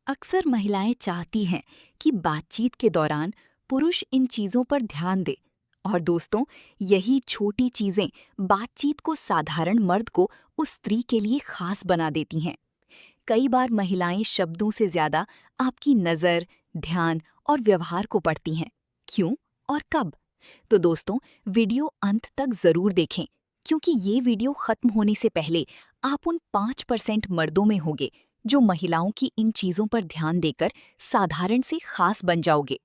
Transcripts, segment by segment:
अक्सर महिलाएं चाहती हैं कि बातचीत के दौरान पुरुष इन चीजों पर ध्यान दे। और दोस्तों, यही छोटी चीजें बातचीत को साधारण मर्द को उस स्त्री के लिए खास बना देती हैं। कई बार महिलाएं शब्दों से ज्यादा आपकी नजर, ध्यान और व्यवहार को पढ़ती हैं। क्यों और कब? तो दोस्तों, वीडियो अंत तक जरूर देखें, क्योंकि ये वीडियो खत्म होने से पहले आप उन 5% मर्दों में होंगे जो महिलाओं की इन चीजों पर ध्यान देकर साधारण से खास बन जाओगे।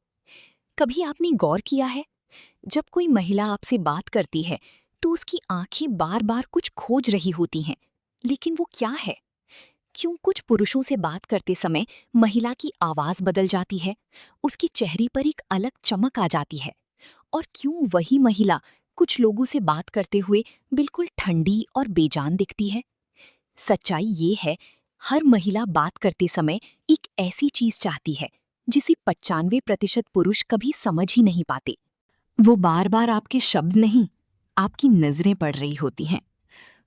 कभी आपने गौर किया है, जब कोई महिला आपसे बात करती है तो उसकी आंखें बार बार कुछ खोज रही होती हैं, लेकिन वो क्या है? क्यों कुछ पुरुषों से बात करते समय महिला की आवाज बदल जाती है, उसके चेहरे पर एक अलग चमक आ जाती है? और क्यों वही महिला कुछ लोगों से बात करते हुए बिल्कुल ठंडी और बेजान दिखती है? सच्चाई ये है, हर महिला बात करते समय एक ऐसी चीज चाहती है जिसे 95% पुरुष कभी समझ ही नहीं पाते। वो बार बार आपके शब्द नहीं, आपकी नजरें पढ़ रही होती हैं।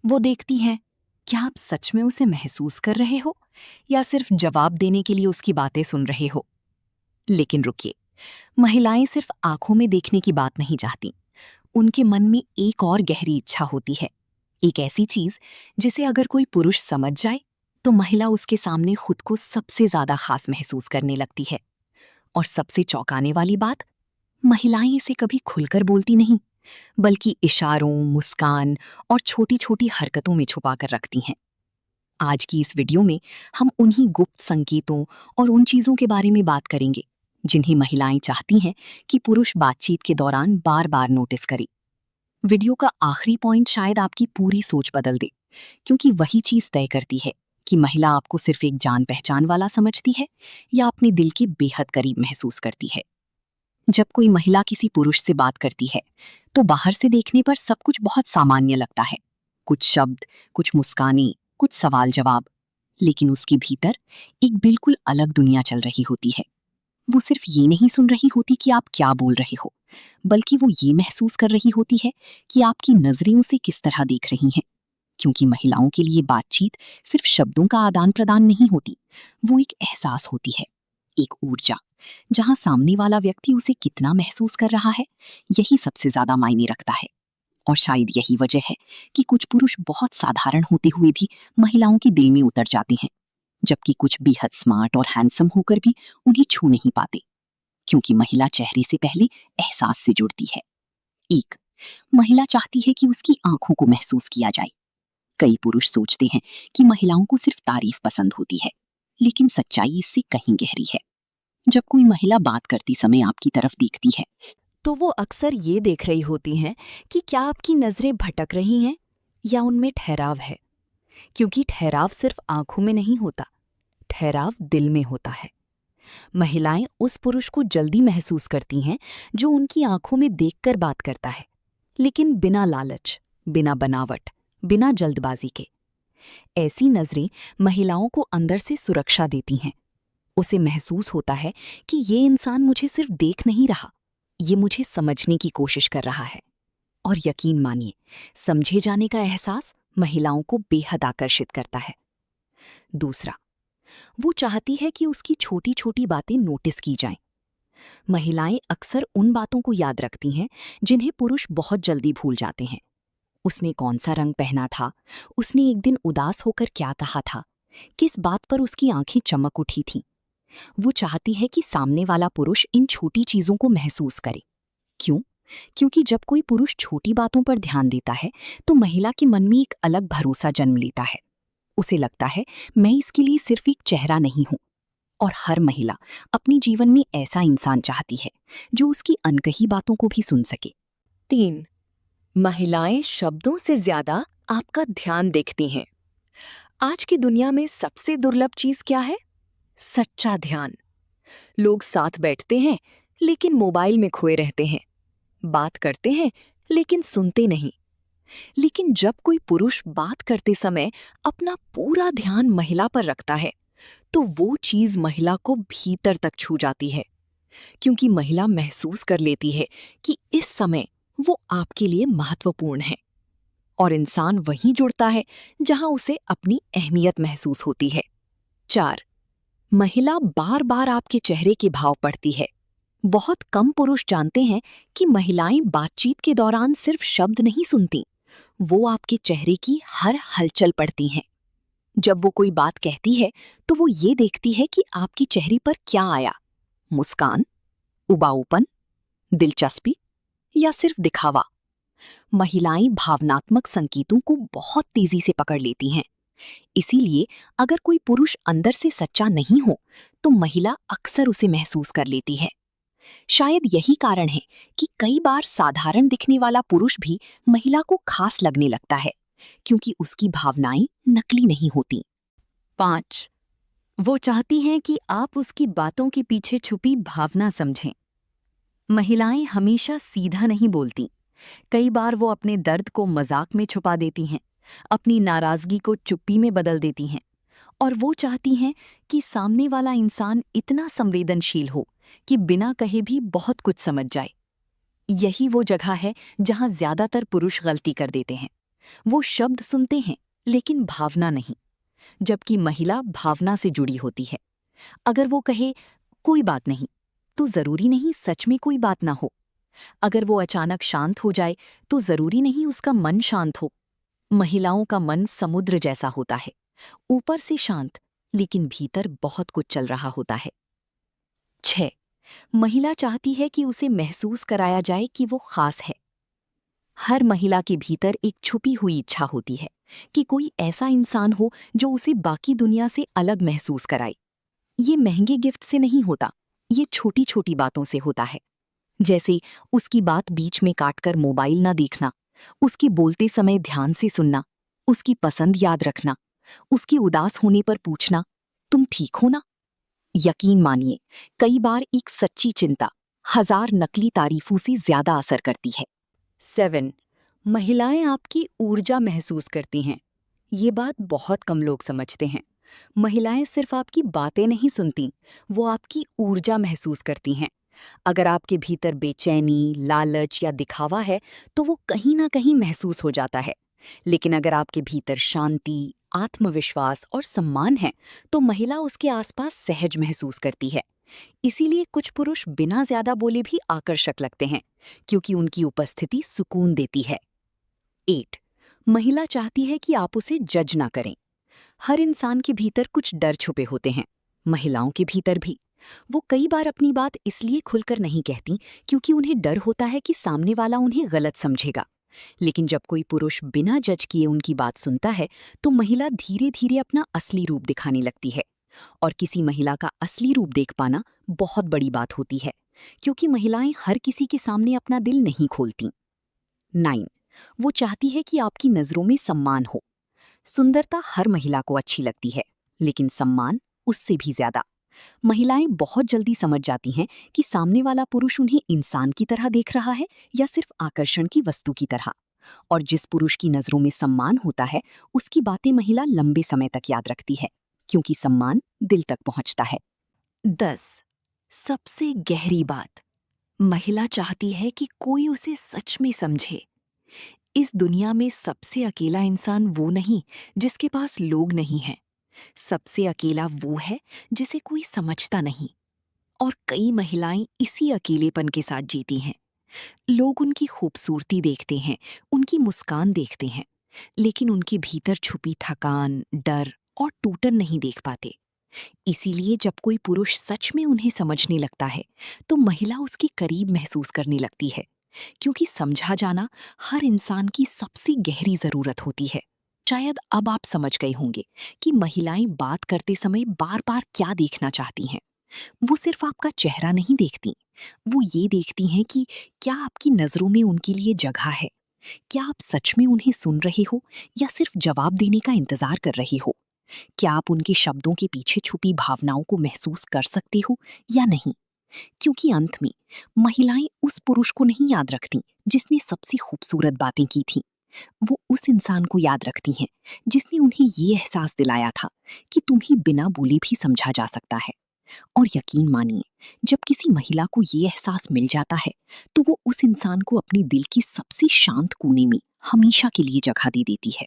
वो देखती हैं, क्या आप सच में उसे महसूस कर रहे हो या सिर्फ जवाब देने के लिए उसकी बातें सुन रहे हो? लेकिन रुकिए, महिलाएं सिर्फ आंखों में देखने की बात नहीं चाहती। उनके मन में एक और गहरी इच्छा होती है, एक ऐसी चीज जिसे अगर कोई पुरुष समझ जाए तो महिला उसके सामने खुद को सबसे ज्यादा खास महसूस करने लगती है। और सबसे चौंकाने वाली बात, महिलाएं इसे कभी खुलकर बोलती नहीं, बल्कि इशारों, मुस्कान और छोटी छोटी हरकतों में छुपा कर रखती हैं। आज की इस वीडियो में हम उन्हीं गुप्त संकेतों और उन चीजों के बारे में बात करेंगे जिन्हें महिलाएं चाहती हैं कि पुरुष बातचीत के दौरान बार बार नोटिस करे। वीडियो का आखिरी पॉइंट शायद आपकी पूरी सोच बदल दे, क्योंकि वही चीज तय करती है कि महिला आपको सिर्फ एक जान पहचान वाला समझती है या अपने दिल के बेहद करीब महसूस करती है। जब कोई महिला किसी पुरुष से बात करती है तो बाहर से देखने पर सब कुछ बहुत सामान्य लगता है, कुछ शब्द, कुछ मुस्कानें, कुछ सवाल जवाब। लेकिन उसके भीतर एक बिल्कुल अलग दुनिया चल रही होती है। वो सिर्फ ये नहीं सुन रही होती कि आप क्या बोल रहे हो, बल्कि वो ये महसूस कर रही होती है कि आपकी नजरें उसे किस तरह देख रही हैं। क्योंकि महिलाओं के लिए बातचीत सिर्फ शब्दों का आदान प्रदान नहीं होती, वो एक एहसास होती है, एक ऊर्जा, जहां सामने वाला व्यक्ति उसे कितना महसूस कर रहा है, यही सबसे ज्यादा मायने रखता है। और शायद यही वजह है कि कुछ पुरुष बहुत साधारण होते हुए भी महिलाओं के दिल में उतर जाते हैं, जबकि कुछ बेहद स्मार्ट और हैंडसम होकर भी उन्हें छू नहीं पाते। क्योंकि महिला चेहरे से पहले एहसास से जुड़ती है। एक, महिला चाहती है कि उसकी आंखों को महसूस किया जाए। कई पुरुष सोचते हैं कि महिलाओं को सिर्फ तारीफ पसंद होती है, लेकिन सच्चाई इससे कहीं गहरी है। जब कोई महिला बात करती समय आपकी तरफ देखती है तो वो अक्सर ये देख रही होती हैं कि क्या आपकी नजरें भटक रही हैं या उनमें ठहराव है। क्योंकि ठहराव सिर्फ आंखों में नहीं होता, ठहराव दिल में होता है। महिलाएं उस पुरुष को जल्दी महसूस करती हैं जो उनकी आंखों में देखकर बात करता है, लेकिन बिना लालच, बिना बनावट, बिना जल्दबाजी के। ऐसी नजरें महिलाओं को अंदर से सुरक्षा देती हैं। उसे महसूस होता है कि ये इंसान मुझे सिर्फ देख नहीं रहा, ये मुझे समझने की कोशिश कर रहा है। और यकीन मानिए, समझे जाने का एहसास महिलाओं को बेहद आकर्षित करता है। दूसरा, वो चाहती है कि उसकी छोटी छोटी बातें नोटिस की जाएं। महिलाएं अक्सर उन बातों को याद रखती हैं जिन्हें पुरुष बहुत जल्दी भूल जाते हैं। उसने कौन सा रंग पहना था, उसने एक दिन उदास होकर क्या कहा था, किस बात पर उसकी आंखें चमक उठी थीं। वो चाहती है कि सामने वाला पुरुष इन छोटी चीजों को महसूस करे। क्यों? क्योंकि जब कोई पुरुष छोटी बातों पर ध्यान देता है तो महिला के मन में एक अलग भरोसा जन्म लेता है। उसे लगता है, मैं इसके लिए सिर्फ एक चेहरा नहीं हूं। और हर महिला अपने जीवन में ऐसा इंसान चाहती है जो उसकी अनकही बातों को भी सुन सके। 3, महिलाएं शब्दों से ज्यादा आपका ध्यान देखती हैं। आज की दुनिया में सबसे दुर्लभ चीज क्या है? सच्चा ध्यान। लोग साथ बैठते हैं लेकिन मोबाइल में खोए रहते हैं, बात करते हैं लेकिन सुनते नहीं। लेकिन जब कोई पुरुष बात करते समय अपना पूरा ध्यान महिला पर रखता है तो वो चीज महिला को भीतर तक छू जाती है। क्योंकि महिला महसूस कर लेती है कि इस समय वो आपके लिए महत्वपूर्ण है। और इंसान वहीं जुड़ता है जहां उसे अपनी अहमियत महसूस होती है। 4, महिला बार बार आपके चेहरे के भाव पढ़ती है। बहुत कम पुरुष जानते हैं कि महिलाएं बातचीत के दौरान सिर्फ शब्द नहीं सुनती, वो आपके चेहरे की हर हलचल पढ़ती हैं। जब वो कोई बात कहती है तो वो ये देखती है कि आपके चेहरे पर क्या आया, मुस्कान, उबाऊपन, दिलचस्पी या सिर्फ दिखावा। महिलाएं भावनात्मक संकेतों को बहुत तेजी से पकड़ लेती हैं। इसीलिए अगर कोई पुरुष अंदर से सच्चा नहीं हो तो महिला अक्सर उसे महसूस कर लेती है। शायद यही कारण है कि कई बार साधारण दिखने वाला पुरुष भी महिला को खास लगने लगता है, क्योंकि उसकी भावनाएं नकली नहीं होती। 5. वो चाहती हैं कि आप उसकी बातों के पीछे छुपी भावना समझें। महिलाएं हमेशा सीधा नहीं बोलती। कई बार वो अपने दर्द को मजाक में छुपा देती हैं, अपनी नाराजगी को चुप्पी में बदल देती हैं, और वो चाहती हैं कि सामने वाला इंसान इतना संवेदनशील हो कि बिना कहे भी बहुत कुछ समझ जाए। यही वो जगह है जहां ज्यादातर पुरुष गलती कर देते हैं। वो शब्द सुनते हैं लेकिन भावना नहीं, जबकि महिला भावना से जुड़ी होती है। अगर वो कहे कोई बात नहीं, तो जरूरी नहीं सच में कोई बात ना हो। अगर वो अचानक शांत हो जाए तो जरूरी नहीं उसका मन शांत हो। महिलाओं का मन समुद्र जैसा होता है, ऊपर से शांत लेकिन भीतर बहुत कुछ चल रहा होता है। 6. महिला चाहती है कि उसे महसूस कराया जाए कि वो खास है। हर महिला के भीतर एक छुपी हुई इच्छा होती है कि कोई ऐसा इंसान हो जो उसे बाकी दुनिया से अलग महसूस कराए। ये महंगे गिफ्ट से नहीं होता, ये छोटी छोटी बातों से होता है। जैसे उसकी बात बीच में काटकर मोबाइल ना देखना, उसके बोलते समय ध्यान से सुनना, उसकी पसंद याद रखना, उसके उदास होने पर पूछना, तुम ठीक हो ना? यकीन मानिए, कई बार एक सच्ची चिंता 1000 नकली तारीफों से ज्यादा असर करती है। 7. महिलाएं आपकी ऊर्जा महसूस करती हैं। ये बात बहुत कम लोग समझते हैं। महिलाएं सिर्फ आपकी बातें नहीं सुनती, वो आपकी ऊर्जा महसूस करती हैं। अगर आपके भीतर बेचैनी, लालच या दिखावा है तो वो कहीं ना कहीं महसूस हो जाता है। लेकिन अगर आपके भीतर शांति, आत्मविश्वास और सम्मान है तो महिला उसके आसपास सहज महसूस करती है। इसीलिए कुछ पुरुष बिना ज्यादा बोले भी आकर्षक लगते हैं, क्योंकि उनकी उपस्थिति सुकून देती है। 8. महिला चाहती है कि आप उसे जज ना करें। हर इंसान के भीतर कुछ डर छुपे होते हैं, महिलाओं के भीतर भी। वो कई बार अपनी बात इसलिए खुलकर नहीं कहती क्योंकि उन्हें डर होता है कि सामने वाला उन्हें गलत समझेगा। लेकिन जब कोई पुरुष बिना जज किए उनकी बात सुनता है तो महिला धीरे धीरे अपना असली रूप दिखाने लगती है। और किसी महिला का असली रूप देख पाना बहुत बड़ी बात होती है, क्योंकि महिलाएं हर किसी के सामने अपना दिल नहीं खोलती। 9. वो चाहती है कि आपकी नजरों में सम्मान हो। सुंदरता हर महिला को अच्छी लगती है, लेकिन सम्मान उससे भी ज्यादा। महिलाएं बहुत जल्दी समझ जाती हैं कि सामने वाला पुरुष उन्हें इंसान की तरह देख रहा है या सिर्फ आकर्षण की वस्तु की तरह। और जिस पुरुष की नजरों में सम्मान होता है उसकी बातें महिला लंबे समय तक याद रखती है, क्योंकि सम्मान दिल तक पहुंचता है। 10. सबसे गहरी बात, महिला चाहती है कि कोई उसे सच में समझे। इस दुनिया में सबसे अकेला इंसान वो नहीं जिसके पास लोग नहीं हैं। सबसे अकेला वो है जिसे कोई समझता नहीं। और कई महिलाएं इसी अकेलेपन के साथ जीती हैं। लोग उनकी खूबसूरती देखते हैं, उनकी मुस्कान देखते हैं, लेकिन उनके भीतर छुपी थकान, डर और टूटन नहीं देख पाते। इसीलिए जब कोई पुरुष सच में उन्हें समझने लगता है तो महिला उसके करीब महसूस करने लगती है, क्योंकि समझा जाना हर इंसान की सबसे गहरी जरूरत होती है। शायद अब आप समझ गए होंगे कि महिलाएं बात करते समय बार बार क्या देखना चाहती हैं। वो सिर्फ आपका चेहरा नहीं देखती, वो ये देखती हैं कि क्या आपकी नजरों में उनके लिए जगह है, क्या आप सच में उन्हें सुन रहे हो या सिर्फ जवाब देने का इंतजार कर रहे हो, क्या आप उनके शब्दों के पीछे छुपी भावनाओं को महसूस कर सकते हो या नहीं। क्योंकि अंत में महिलाएं उस पुरुष को नहीं याद रखती जिसने सबसे खूबसूरत बातें की थीं, वो उस इंसान को याद रखती हैं जिसने उन्हें ये एहसास दिलाया था कि तुम्हें बिना बोले भी समझा जा सकता है। और यकीन मानिए, जब किसी महिला को ये एहसास मिल जाता है तो वो उस इंसान को अपने दिल की सबसे शांत कोने में हमेशा के लिए जगह दे देती है।